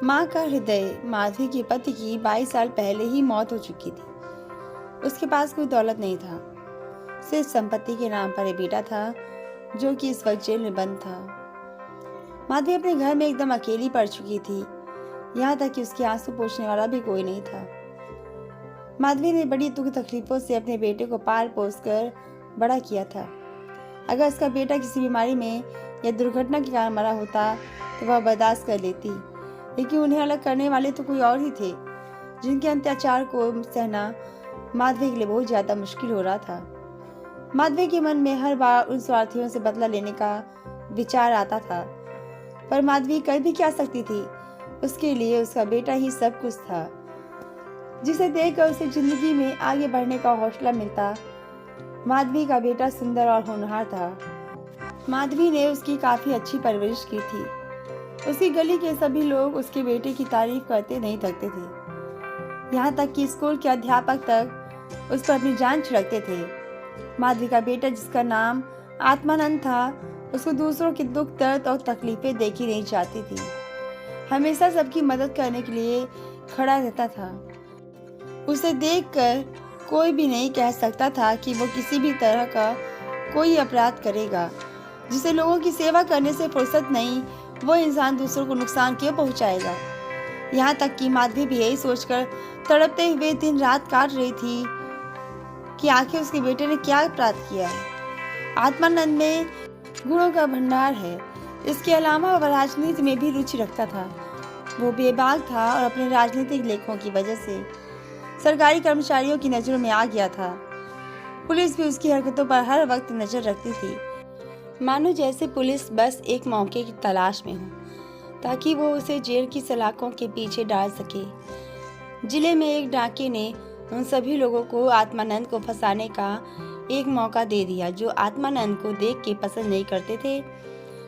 माँ का हृदय माधवी के पति की 22 साल पहले ही मौत हो चुकी थी। उसके पास कोई दौलत नहीं था, सिर्फ संपत्ति के नाम पर एक बेटा था जो कि इस वक्त जेल में बंद था। माधवी अपने घर में एकदम अकेली पड़ चुकी थी, यहाँ तक कि उसके आंसू पोंछने वाला भी कोई नहीं था। माधवी ने बड़ी दुख तकलीफों से अपने बेटे को पाल पोस कर बड़ा किया था। अगर उसका बेटा किसी बीमारी में या दुर्घटना के कारण मरा होता तो वह बर्दाश्त कर लेती, लेकिन उन्हें अलग करने वाले तो कोई और ही थे, जिनके अत्याचार को सहना माधवी के लिए बहुत ज्यादा मुश्किल हो रहा था। माधवी के मन में हर बार उन स्वार्थियों से बदला लेने का विचार आता था, पर माधवी कर भी क्या सकती थी। उसके लिए उसका बेटा ही सब कुछ था, जिसे देखकर उसे जिंदगी में आगे बढ़ने का हौसला मिलता। माधवी का बेटा सुंदर और होनहार था। माधवी ने उसकी काफी अच्छी परवरिश की थी। उसकी गली के सभी लोग उसके बेटे की तारीफ करते नहीं थकते थे, यहाँ तक कि स्कूल के अध्यापक तक उस पर अपनी जान छिड़कते थे। माधवी का बेटा, जिसका नाम आत्मानंद था, उसको दूसरों के दुख दर्द और तकलीफें देखी नहीं चाहती थी। हमेशा सबकी मदद करने के लिए खड़ा रहता था। उसे देखकर कोई भी नहीं कह सकता था कि वो किसी भी तरह का कोई अपराध करेगा। जिसे लोगों की सेवा करने से फुर्सत नहीं, वो इंसान दूसरों को नुकसान क्यों पहुंचाएगा। यहाँ तक कि माधवी भी यही सोचकर तड़पते हुए दिन रात काट रही थी कि आखिर उसके बेटे ने क्या अपराध किया है। आत्मानंद में गुणों का भंडार है। इसके अलावा वह राजनीति में भी रुचि रखता था। वो बेबाक था और अपने राजनीतिक लेखों की वजह से सरकारी कर्मचारियों की नजरों में आ गया था। पुलिस भी उसकी हरकतों पर हर वक्त नजर रखती थी, मानो जैसे पुलिस बस एक मौके की तलाश में हो, ताकि वो उसे जेल की सलाखों के पीछे डाल सके। जिले में एक डाके ने उन सभी लोगों को आत्मानंद को फंसाने का एक मौका दे दिया, जो आत्मानंद को देख के पसंद नहीं करते थे।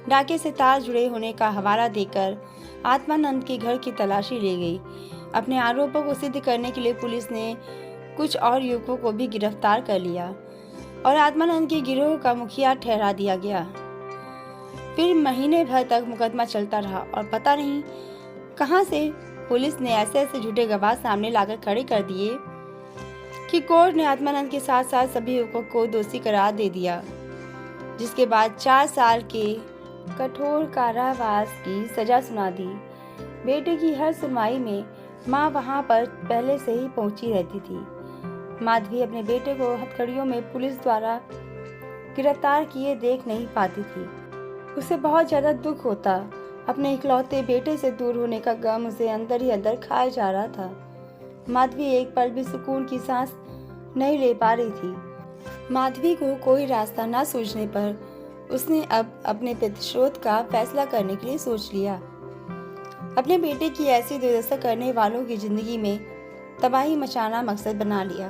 डाके से तार जुड़े होने का हवाला देकर आत्मानंद के घर की तलाशी ले गई। अपने आरोपों को सिद्ध करने के लिए पुलिस ने कुछ और युवकों को भी गिरफ्तार कर लिया और आत्मानंद के गिरोह का मुखिया ठहरा दिया गया। फिर महीने भर तक मुकदमा चलता रहा और पता नहीं कहां से पुलिस ने ऐसे ऐसे झूठे गवाह सामने लाकर खड़े कर दिए कि कोर्ट ने आत्मानंद के साथ साथ सभी युवकों को दोषी करार दे दिया, जिसके बाद 4 साल के कठोर कारावास की सजा सुना दी। बेटे की हर सुनवाई में माँ वहां पर पहले से ही पहुंची रहती थी। माधवी अपने बेटे को हथकड़ियों में पुलिस द्वारा गिरफ्तार किए देख नहीं पाती थी। उसे बहुत ज्यादा दुख होता। अपने इकलौते बेटे से दूर होने का गम उसे अंदर ही अंदर खाए जा रहा था। माधवी एक पल भी सुकून की सांस नहीं ले पा रही थी। माधवी को कोई रास्ता न सूझने पर उसने अब अपने प्रतिशोध का फैसला करने के लिए सोच लिया। अपने बेटे की ऐसी दुर्दशा करने वालों की जिंदगी में तबाही मचाना मकसद बना लिया।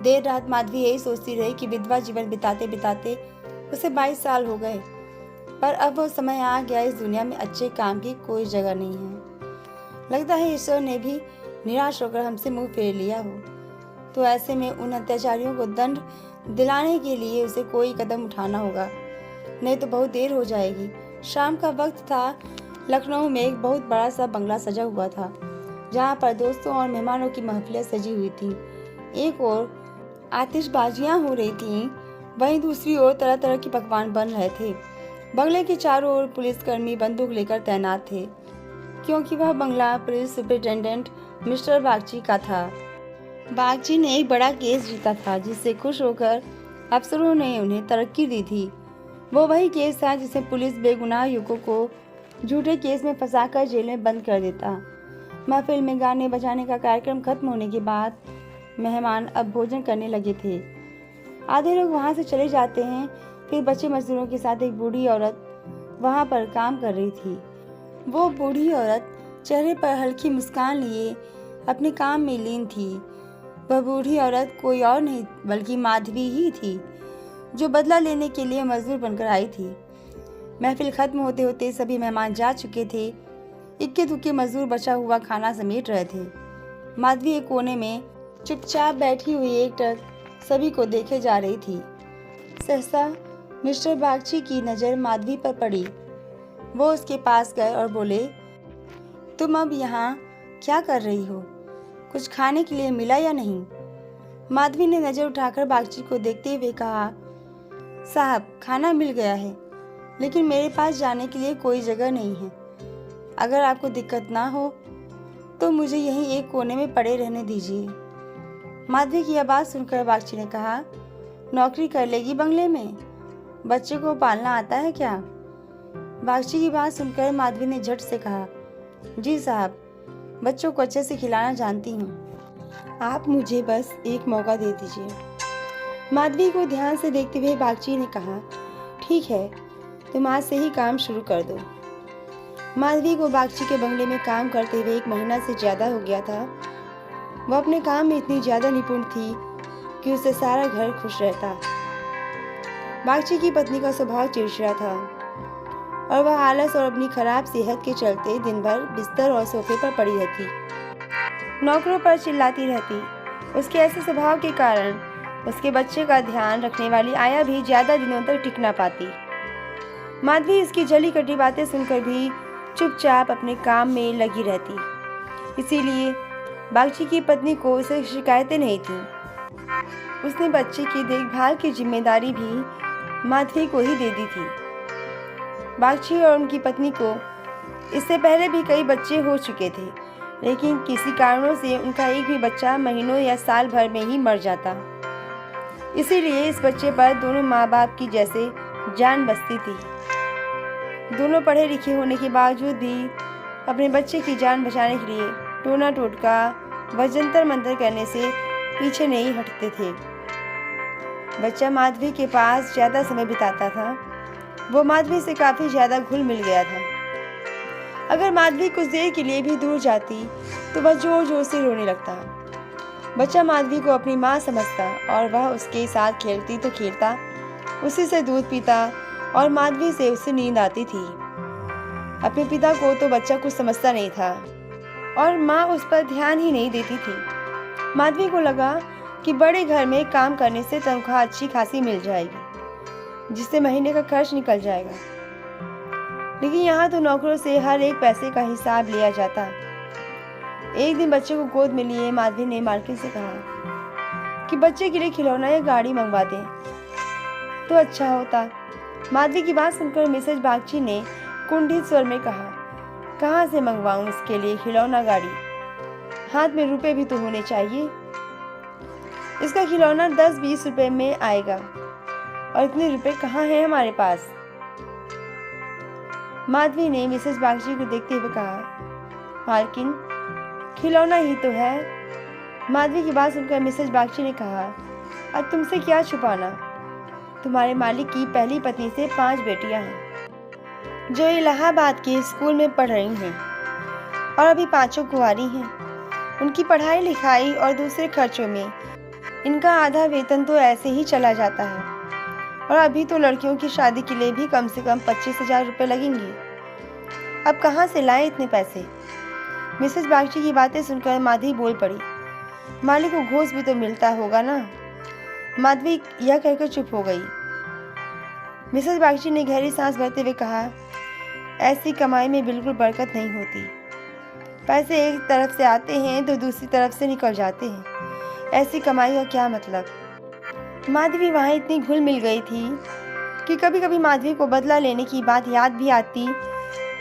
देर रात माधवी यही सोचती रही कि विधवा जीवन बिताते बिताते उसे 22 साल हो गए, पर अब वो समय आ गया, इस दुनिया में अच्छे काम की कोई जगह नहीं है। लगता है ईश्वर ने भी निराश होकर हमसे मुंह फेर लिया हो। तो ऐसे में उन अत्याचारियों को दंड दिलाने के लिए उसे कोई कदम उठाना होगा, नहीं तो बहुत देर हो जाएगी। शाम का वक्त था। लखनऊ में एक बहुत बड़ा सा बंगला सजा हुआ था, जहाँ पर दोस्तों और मेहमानों की महफिलें सजी हुई थी। एक ओर आतिशबाजियां हो रही थीं, वहीं दूसरी ओर तरह तरह के पकवान बन रहे थे। बंगले के चारों ओर पुलिसकर्मी बंदूक लेकर तैनात थे, क्योंकि वह बंगला पुलिस सुपरिटेंडेंट मिस्टर बागची का था। बागची ने एक बड़ा केस जीता था, जिससे खुश होकर अफसरों ने उन्हें तरक्की दी थी। वो वही केस था जिसे पुलिस बेगुनाह युवकों को झूठे केस में फंसाकर जेल में बंद कर देता। महफिल में गाने बजाने का कार्यक्रम खत्म होने के बाद मेहमान अब भोजन करने लगे थे। आधे लोग वहां से चले जाते हैं, फिर बच्चे मजदूरों के साथ एक बूढ़ी औरत वहां पर काम कर रही थी। वो बूढ़ी औरत चेहरे पर हल्की मुस्कान लिए अपने काम में लीन थी। वह बूढ़ी औरत कोई और नहीं बल्कि माधवी ही थी, जो बदला लेने के लिए मजदूर बनकर आई थी। महफिल खत्म होते होते सभी मेहमान जा चुके थे। इक्के दुक्के मजदूर बचा हुआ खाना समेट रहे थे। माधवी एक कोने में चुपचाप बैठी हुई एकटक सभी को देखे जा रही थी। सहसा मिस्टर बागची की नज़र माधवी पर पड़ी। वो उसके पास गए और बोले, तुम अब यहाँ क्या कर रही हो? कुछ खाने के लिए मिला या नहीं? माधवी ने नजर उठाकर बागची को देखते हुए कहा, साहब खाना मिल गया है, लेकिन मेरे पास जाने के लिए कोई जगह नहीं है। अगर आपको दिक्कत ना हो तो मुझे यहीं एक कोने में पड़े रहने दीजिए। माधवी की आवाज़ सुनकर बागची ने कहा, नौकरी कर लेगी बंगले में? बच्चे को पालना आता है क्या? बागची की बात सुनकर माधवी ने झट से कहा, जी साहब, बच्चों को अच्छे से खिलाना जानती हूँ। आप मुझे बस एक मौका दे दीजिए। माधवी को ध्यान से देखते हुए बागची ने कहा, ठीक है, तुम आज से ही काम शुरू कर दो। माधवी को बागची के बंगले में काम करते हुए 1 महीना से ज़्यादा हो गया था। वह अपने काम में इतनी ज़्यादा निपुण थी कि उससे सारा घर खुश रहता। बागची की पत्नी का स्वभाव चिड़चिड़ा था और वह आलस और अपनी खराब सेहत के चलते दिन भर बिस्तर और सोफे पर पड़ी रहती, नौकरों पर चिल्लाती रहती। उसके ऐसे स्वभाव के कारण उसके बच्चे का ध्यान रखने वाली आया भी ज़्यादा दिनों तक टिक ना पाती। माधवी इसकी जली कटी बातें सुनकर भी चुपचाप अपने काम में लगी रहती। इसीलिए बागची की पत्नी को उसे शिकायतें नहीं थीं। उसने बच्चे की देखभाल की जिम्मेदारी भी माधवी को ही दे दी थी। बागची और उनकी पत्नी को इससे पहले भी कई बच्चे हो चुके थे, लेकिन किसी कारणों से उनका एक भी बच्चा महीनों या साल भर में ही मर जाता। इसीलिए इस बच्चे पर दोनों माँ बाप की जैसे जान बसती थी। दोनों पढ़े लिखे होने के बावजूद भी अपने बच्चे की जान बचाने के लिए टोना टोटका व जंतर मंतर करने से पीछे नहीं हटते थे। बच्चा माधवी के पास ज़्यादा समय बिताता था। वो माधवी से काफ़ी ज़्यादा घुल मिल गया था। अगर माधवी कुछ देर के लिए भी दूर जाती तो वह जोर जोर से रोने लगता। बच्चा माधवी को अपनी माँ समझता और वह उसके साथ खेलती तो खेलता, उसी से दूध पीता और माधवी से उसे नींद आती थी। अपने पिता को तो बच्चा कुछ समझता नहीं था और माँ उस पर ध्यान ही नहीं देती थी। माधवी को लगा कि बड़े घर में काम करने से तनख्वाह अच्छी खासी मिल जाएगी, जिससे महीने का खर्च निकल जाएगा। लेकिन यहाँ तो नौकरों से हर एक पैसे का हिसाब लिया जाता। एक दिन बच्चे को गोद में लिए माधवी ने मालकिन से कहा कि बच्चे के लिए खिलौना या गाड़ी मंगवा दें तो अच्छा होता। माधवी की बात सुनकर मिसेज बागची ने कुंठित स्वर में कहा, कहाँ से मंगवाऊं इसके लिए खिलौना गाड़ी? हाथ में रुपए भी तो होने चाहिए। इसका खिलौना 10-20 रुपए में आएगा और इतने रुपए कहाँ हैं हमारे पास? माधवी ने मिसेज बागची को देखते हुए कहा, मालकिन, खिलौना ही तो है। माधवी की बात सुनकर मिसेज बागची ने कहा, अब तुमसे क्या छुपाना? तुम्हारे मालिक की पहली पत्नी से 5 बेटियां हैं जो इलाहाबाद के स्कूल में पढ़ रही हैं और अभी 5 कुंवारी हैं। उनकी पढ़ाई लिखाई और दूसरे खर्चों में इनका आधा वेतन तो ऐसे ही चला जाता है और अभी तो लड़कियों की शादी के लिए भी कम से कम 25,000 रुपये लगेंगे। अब कहाँ से लाएं इतने पैसे? मिसेज बागची की बातें सुनकर माधवी बोल पड़ी, मालिक को घूस भी तो मिलता होगा ना। माधवी यह कहकर चुप हो गई। मिसेज बागची ने गहरी सांस भरते हुए कहा, ऐसी कमाई में बिल्कुल बरकत नहीं होती। पैसे एक तरफ से आते हैं तो दूसरी तरफ से निकल जाते हैं। ऐसी कमाई का क्या मतलब? माधवी वहाँ इतनी घुल मिल गई थी कि कभी कभी माधवी को बदला लेने की बात याद भी आती,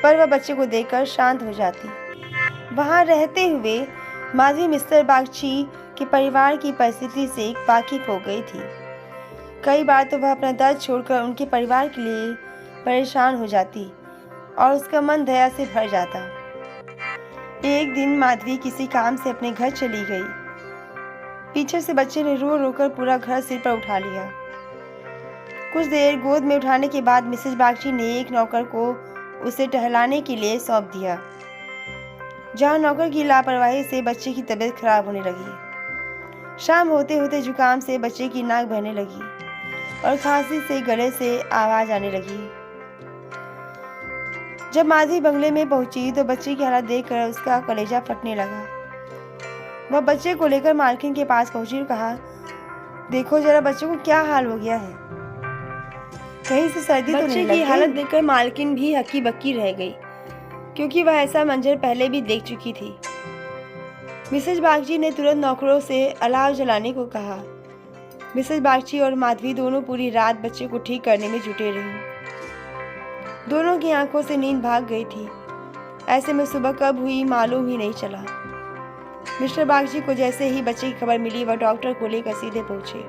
पर वह बच्चे को देखकर शांत हो जाती। वहाँ रहते हुए माधवी मिस्टर बागची के परिवार की परिस्थिति से वाकिफ हो गई थी। कई बार तो वह अपना दर्द छोड़कर उनके परिवार के लिए परेशान हो जाती और उसका मन दया से भर जाता। एक दिन माधवी किसी काम से अपने घर चली गई। पीछे से बच्चे ने रो रो कर पूरा घर सिर पर उठा लिया। कुछ देर गोद में उठाने के बाद मिसेज बागची ने एक नौकर को उसे टहलाने के लिए सौंप दिया, जहाँ नौकर की लापरवाही से बच्चे की तबीयत खराब होने लगी। शाम होते होते जुकाम से बच्चे की नाक बहने लगी और खांसी से गले से आवाज आने लगी। जब माधवी बंगले में पहुंची तो बच्चे की हालत देखकर उसका कलेजा फटने लगा। वह बच्चे को लेकर मालकिन के पास पहुंची और कहा, देखो जरा बच्चे को क्या हाल हो गया है, कहीं से सर्दी तो नहीं लगी? बच्चे की हालत देखकर मालकिन भी हक्की बक्की रह गई क्योंकि वह ऐसा मंजर पहले भी देख चुकी थी। मिसेज बागची ने तुरंत नौकरों से अलाव जलाने को कहा। मिसेज बागची और माधवी दोनों पूरी रात बच्चे को ठीक करने में जुटे रहीं। दोनों की आंखों से नींद भाग गई थी। ऐसे में सुबह कब हुई मालूम ही नहीं चला। मिस्टर बागची को जैसे ही बच्चे की खबर मिली, वह डॉक्टर को लेकर सीधे पहुंचे।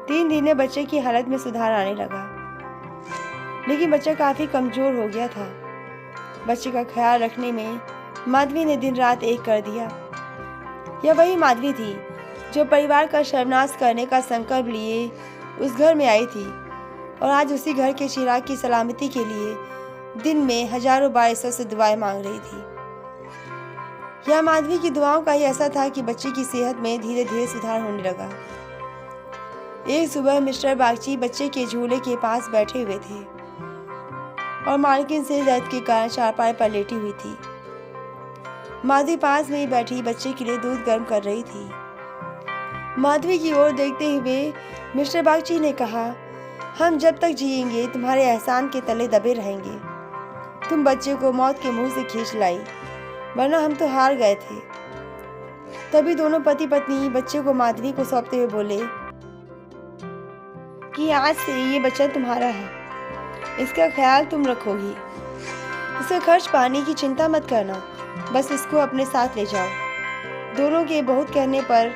3 दिन में बच्चे की हालत में सुधार आने लगा, लेकिन बच्चा काफी कमजोर हो गया था। बच्चे का ख्याल रखने में माधवी ने दिन रात एक कर दिया। यह वही माधवी थी जो परिवार का सर्वनाश करने का संकल्प लिए उस घर में आई थी, और आज उसी घर के चिराग की सलामती के लिए दिन में हजारों बार ईश्वर से दुआएं मांग रही थी। यह माधवी की दुआओं का ही असर था कि बच्चे की सेहत में धीरे धीरे सुधार होने लगा। एक सुबह मिस्टर बागची बच्चे के झूले के पास बैठे हुए थे और मालकिन सिर दर्द के कारण चारपाई पर लेटी हुई थी। माधवी पास में ही बैठी बच्चे के लिए दूध गर्म कर रही थी। माधवी की ओर देखते हुए मिस्टर बागची ने कहा, हम जब तक जिएंगे तुम्हारे एहसान के तले दबे रहेंगे। तुम बच्चे को मौत के मुंह से खींच लाई, वरना हम तो हार गए थे। तभी दोनों पति पत्नी बच्चे को माधवी को सौंपते हुए बोले कि आज से ये बच्चा तुम्हारा है, इसका ख्याल तुम रखोगी। इसका खर्च पानी की चिंता मत करना, बस इसको अपने साथ ले जाओ। दोनों के बहुत कहने पर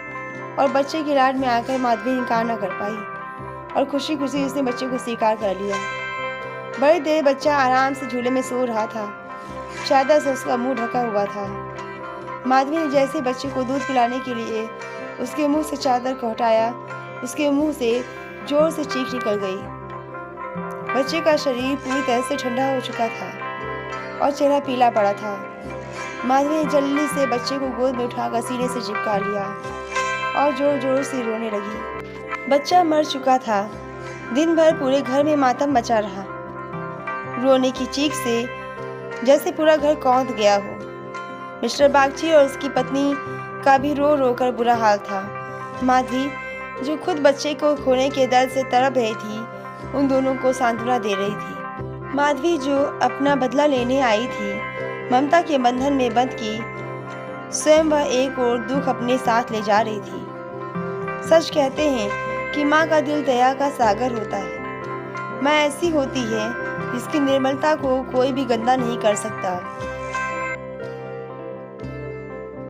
और बच्चे की लाड में आकर माधवी इनकार न कर पाई और खुशी खुशी उसने बच्चे को स्वीकार कर लिया। बड़ी देर बच्चा आराम से झूले में सो रहा था। चादर से उसका मुंह ढका हुआ था। माधवी ने जैसे बच्चे को दूध पिलाने के लिए उसके मुंह से चादर को हटाया, उसके मुंह से जोर से चीख निकल गई। बच्चे का शरीर पूरी तरह से ठंडा हो चुका था और चेहरा पीला पड़ा था। माधवी ने जल्दी से बच्चे को गोद में उठाकर सीने से चिपका लिया और जोर जोर से रोने लगी। बच्चा मर चुका था। दिन भर पूरे घर में मातम मचा रहा। रोने की चीख से जैसे पूरा घर कौंध गया हो। मिस्टर बागची और उसकी पत्नी का भी रो रो कर बुरा हाल था। माधवी, जो खुद बच्चे को खोने के दर्द से तड़प रही थी, उन दोनों को सांत्वना दे रही थी। माधवी, जो अपना बदला लेने आई थी, ममता के बंधन में बंध की स्वयं वह एक और दुख अपने साथ ले जा रही थी। सच कहते हैं कि माँ का दिल दया का सागर होता है। माँ ऐसी होती है जिसकी निर्मलता को कोई भी गंदा नहीं कर सकता।